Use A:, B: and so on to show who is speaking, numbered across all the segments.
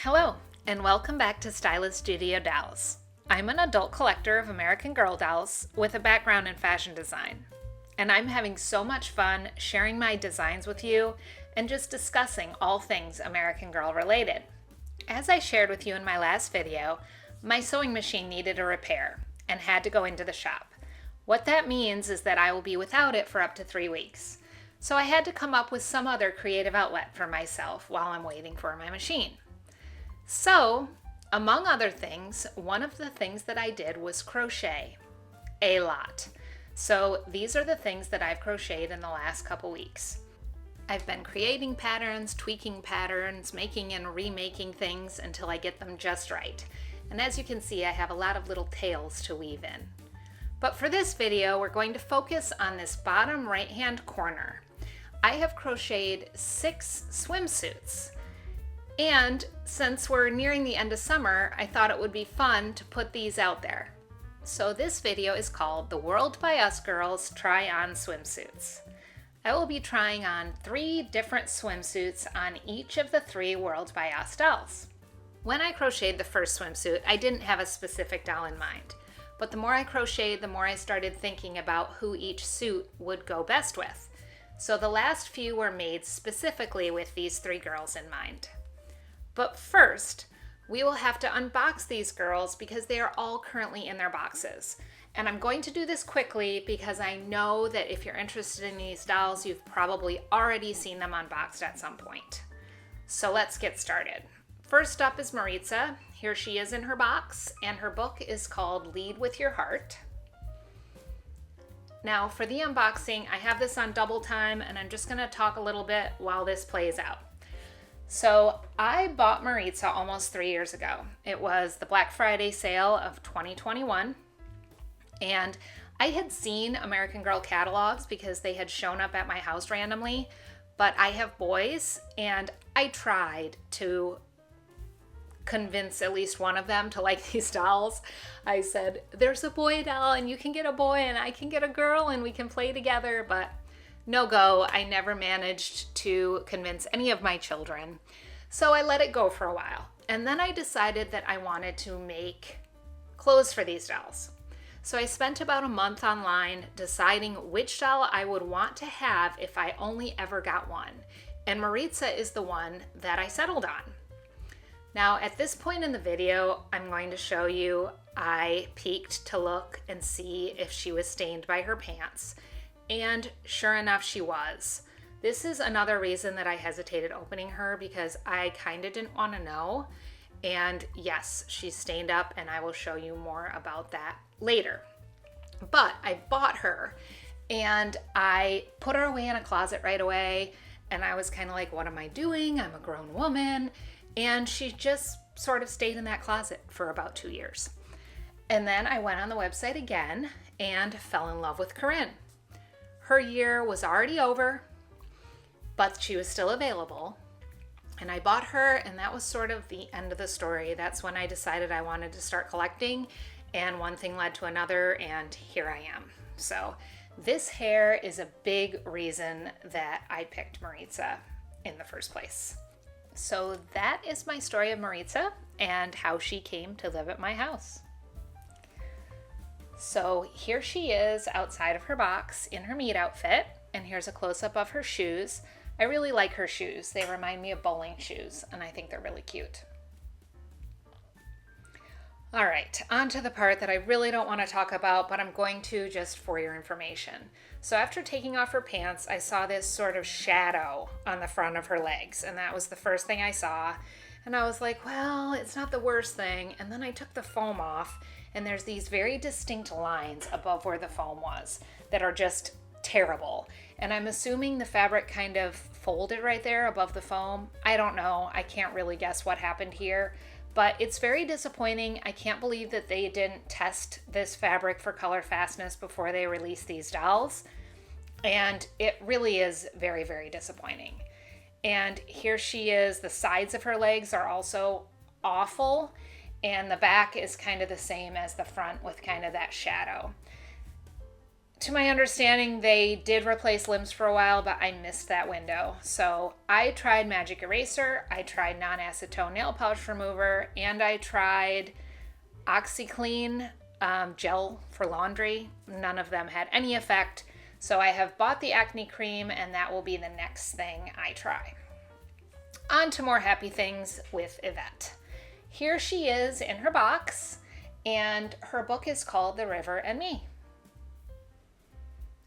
A: Hello, and welcome back to Stylist Studio Dolls. I'm an adult collector of American Girl dolls with a background in fashion design, and I'm having so much fun sharing my designs with you and just discussing all things American Girl related. As I shared with you in my last video, my sewing machine needed a repair and had to go into the shop. What that means is that I will be without it for up to 3 weeks. So I had to come up with some other creative outlet for myself while I'm waiting for my machine. So, among other things, one of the things that I did was crochet a lot. So these are the things that I've crocheted in the last couple weeks. I've been creating patterns, tweaking patterns, making and remaking things until I get them just right. And as you can see, I have a lot of little tails to weave in. But for this video, we're going to focus on this bottom right-hand corner. I have crocheted 6 swimsuits. And since we're nearing the end of summer, I thought it would be fun to put these out there. So this video is called The World by Us Girls Try On Swimsuits. I will be trying on 3 different swimsuits on each of the 3 World by Us dolls. When I crocheted the first swimsuit, I didn't have a specific doll in mind. But the more I crocheted, the more I started thinking about who each suit would go best with. So the last few were made specifically with these 3 girls in mind. But first, we will have to unbox these girls because they are all currently in their boxes. And I'm going to do this quickly because I know that if you're interested in these dolls, you've probably already seen them unboxed at some point. So let's get started. First up is Marita. Here she is in her box, and her book is called Lead With Your Heart. Now for the unboxing, I have this on double time, and I'm just gonna talk a little bit while this plays out. So I bought Marita almost 3 years ago. It was the Black Friday sale of 2021. And I had seen American Girl catalogs because they had shown up at my house randomly, but I have boys and I tried to convince at least one of them to like these dolls. I said, there's a boy doll and you can get a boy and I can get a girl and we can play together, but no go. I never managed to convince any of my children. So I let it go for a while. And then I decided that I wanted to make clothes for these dolls. So I spent about a month online deciding which doll I would want to have if I only ever got one. And Marita is the one that I settled on. Now at this point in the video, I'm going to show you I peeked to look and see if she was stained by her pants. And sure enough, she was. This is another reason that I hesitated opening her because I kind of didn't want to know. And yes, she's stained up and I will show you more about that later. But I bought her and I put her away in a closet right away. And I was kind of like, what am I doing? I'm a grown woman. And she just sort of stayed in that closet for about 2 years. And then I went on the website again and fell in love with Corinne. Her year was already over, but she was still available. And I bought her, and that was sort of the end of the story. That's when I decided I wanted to start collecting, and one thing led to another, and here I am. So this hair is a big reason that I picked Marita in the first place. So that is my story of Marita and how she came to live at my house. So here she is outside of her box in her meet outfit, and here's a close-up of her shoes. I really like her shoes. They remind me of bowling shoes, and I think they're really cute. All right, on to the part that I really don't want to talk about, but I'm going to just for your information. So after taking off her pants, I saw this sort of shadow on the front of her legs, and that was the first thing I saw. And I was like, well, it's not the worst thing. And then I took the foam off, and there's these very distinct lines above where the foam was that are just terrible. And I'm assuming the fabric kind of folded right there above the foam. I don't know. I can't really guess what happened here, but it's very disappointing. I can't believe that they didn't test this fabric for color fastness before they released these dolls. And it really is very, very disappointing. And here she is. The sides of her legs are also awful. And the back is kind of the same as the front with kind of that shadow. To my understanding, they did replace limbs for a while, but I missed that window. So I tried Magic Eraser, I tried non-acetone nail polish remover, and I tried OxyClean gel for laundry. None of them had any effect. So I have bought the acne cream, and that will be the next thing I try. On to more happy things with Yvette. Here she is in her box, and her book is called The River and Me.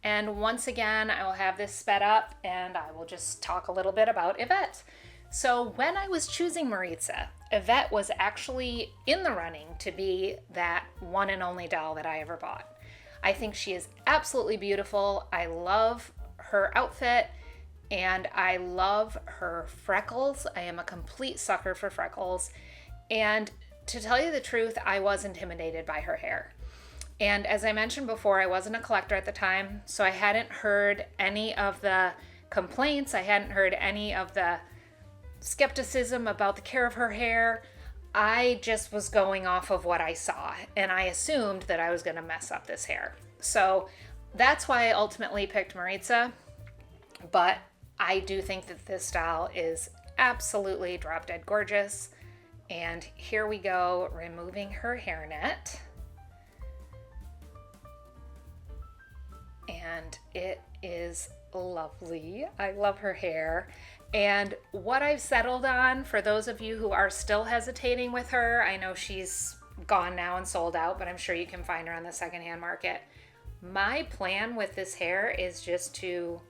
A: And once again, I will have this sped up and I will just talk a little bit about Yvette. So when I was choosing Marita, Yvette was actually in the running to be that one and only doll that I ever bought. I think she is absolutely beautiful. I love her outfit and I love her freckles. I am a complete sucker for freckles. And to tell you the truth, I was intimidated by her hair. And as I mentioned before, I wasn't a collector at the time, so I hadn't heard any of the complaints. I hadn't heard any of the skepticism about the care of her hair. I just was going off of what I saw, and I assumed that I was going to mess up this hair. So that's why I ultimately picked Marita, but I do think that this style is absolutely drop dead gorgeous. And here we go, removing her hairnet. And it is lovely. I love her hair. And what I've settled on, for those of you who are still hesitating with her, I know she's gone now and sold out, but I'm sure you can find her on the secondhand market. My plan with this hair is just to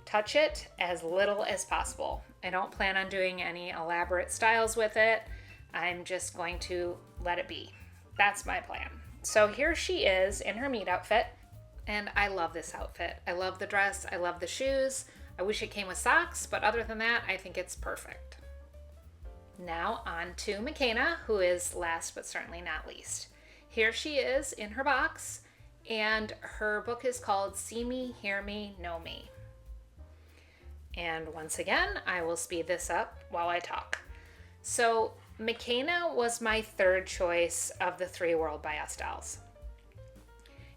A: touch it as little as possible. I don't plan on doing any elaborate styles with it. I'm just going to let it be. That's my plan. So here she is in her meet outfit. And I love this outfit. I love the dress. I love the shoes. I wish it came with socks, but other than that, I think it's perfect. Now on to McKenna, who is last but certainly not least. Here she is in her box, and her book is called See Me, Hear Me, Know Me. And once again, I will speed this up while I talk. So McKenna was my third choice of the 3 World by Us dolls.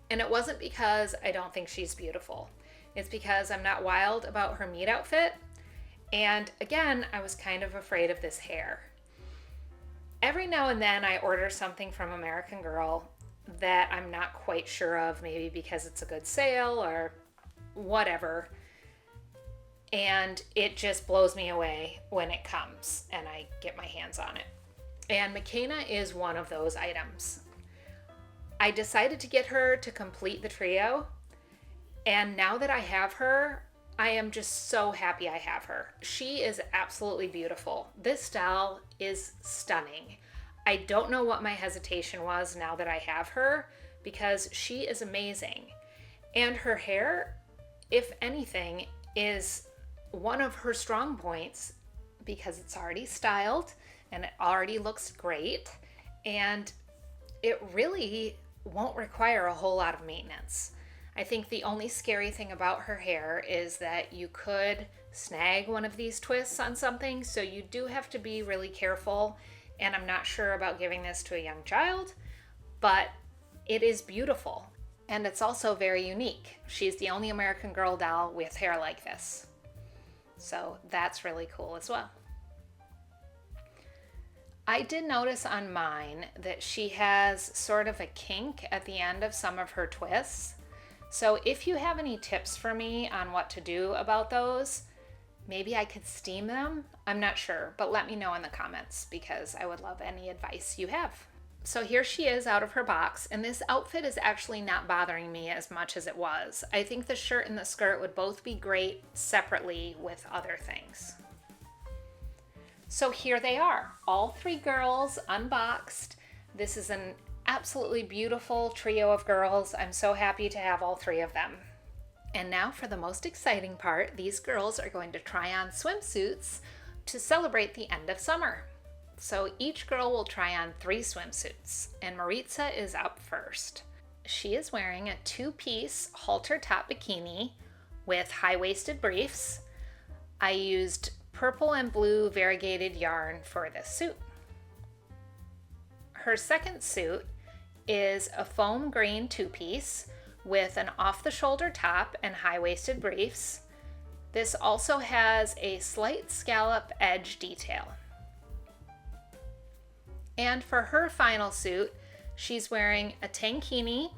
A: And it wasn't because I don't think she's beautiful. It's because I'm not wild about her meet outfit. And again, I was kind of afraid of this hair. Every now and then I order something from American Girl that I'm not quite sure of, maybe because it's a good sale or whatever. And it just blows me away when it comes and I get my hands on it. And McKenna is one of those items. I decided to get her to complete the trio, and now that I have her, I am just so happy I have her. She is absolutely beautiful. This doll is stunning. I don't know what my hesitation was now that I have her, because she is amazing. And her hair, if anything, is one of her strong points because it's already styled and it already looks great, and it really won't require a whole lot of maintenance. I think the only scary thing about her hair is that you could snag one of these twists on something, so you do have to be really careful, and I'm not sure about giving this to a young child, but it is beautiful, and it's also very unique. She's the only American Girl doll with hair like this, so that's really cool as well. I did notice on mine that she has sort of a kink at the end of some of her twists. So if you have any tips for me on what to do about those, maybe I could steam them. I'm not sure, but let me know in the comments because I would love any advice you have. So here she is out of her box, and this outfit is actually not bothering me as much as it was. I think the shirt and the skirt would both be great separately with other things. So here they are, all 3 girls unboxed. This is an absolutely beautiful trio of girls. I'm so happy to have all 3 of them. And now for the most exciting part, these girls are going to try on swimsuits to celebrate the end of summer. So each girl will try on 3 swimsuits, and Marissa is up first. She is wearing a 2-piece halter top bikini with high-waisted briefs. I used purple and blue variegated yarn for this suit. Her second suit is a foam green 2-piece with an off-the-shoulder top and high-waisted briefs. This also has a slight scallop edge detail. And for her final suit, she's wearing a tankini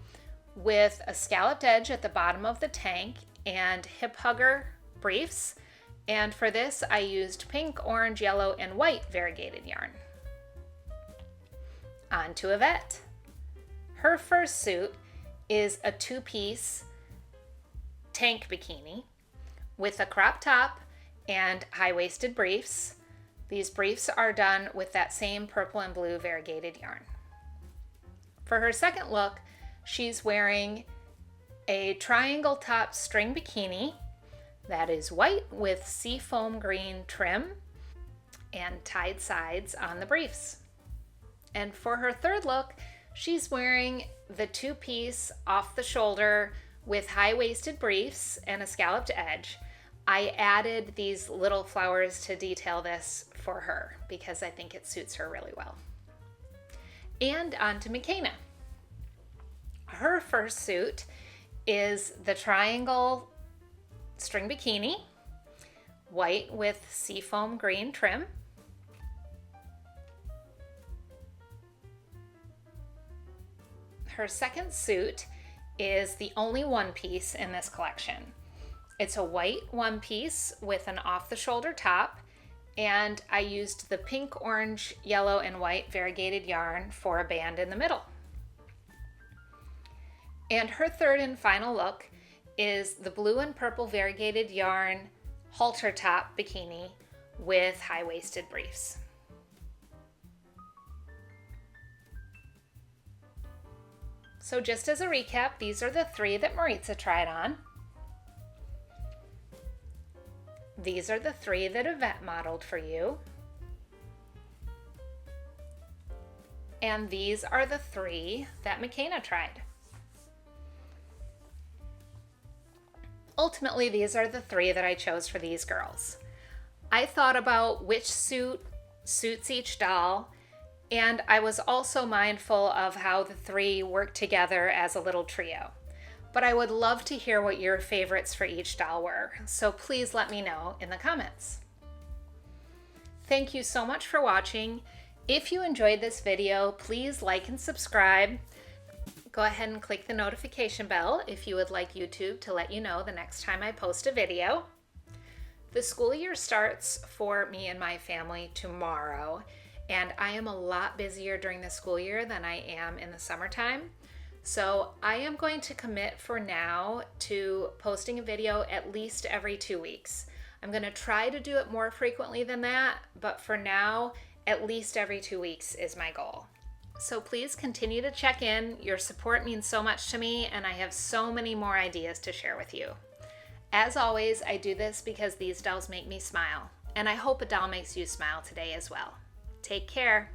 A: with a scalloped edge at the bottom of the tank and hip hugger briefs. And for this, I used pink, orange, yellow, and white variegated yarn. On to Yvette. Her first suit is a two-piece tank bikini with a crop top and high-waisted briefs. These briefs are done with that same purple and blue variegated yarn. For her second look, she's wearing a triangle top string bikini that is white with seafoam green trim and tied sides on the briefs. And for her third look, she's wearing the two-piece off-the-shoulder with high-waisted briefs and a scalloped edge. I added these little flowers to detail this for her because I think it suits her really well. And on to McKenna. Her first suit is the triangle string bikini, white with seafoam green trim. Her second suit is the only one piece in this collection. It's a white one piece with an off-the-shoulder top, and I used the pink, orange, yellow, and white variegated yarn for a band in the middle. And her third and final look is the blue and purple variegated yarn halter top bikini with high-waisted briefs. So just as a recap, these are the three that Marita tried on. These are the three that Yvette modeled for you. And these are the three that McKenna tried. Ultimately, these are the three that I chose for these girls. I thought about which suit suits each doll, and I was also mindful of how the three work together as a little trio. But I would love to hear what your favorites for each doll were, so please let me know in the comments. Thank you so much for watching. If you enjoyed this video, please like and subscribe. Go ahead and click the notification bell if you would like YouTube to let you know the next time I post a video. The school year starts for me and my family tomorrow, and I am a lot busier during the school year than I am in the summertime. So I am going to commit for now to posting a video at least every 2 weeks. I'm going to try to do it more frequently than that, but for now, at least every 2 weeks is my goal. So please continue to check in. Your support means so much to me, and I have so many more ideas to share with you. As always, I do this because these dolls make me smile, and I hope a doll makes you smile today as well. Take care.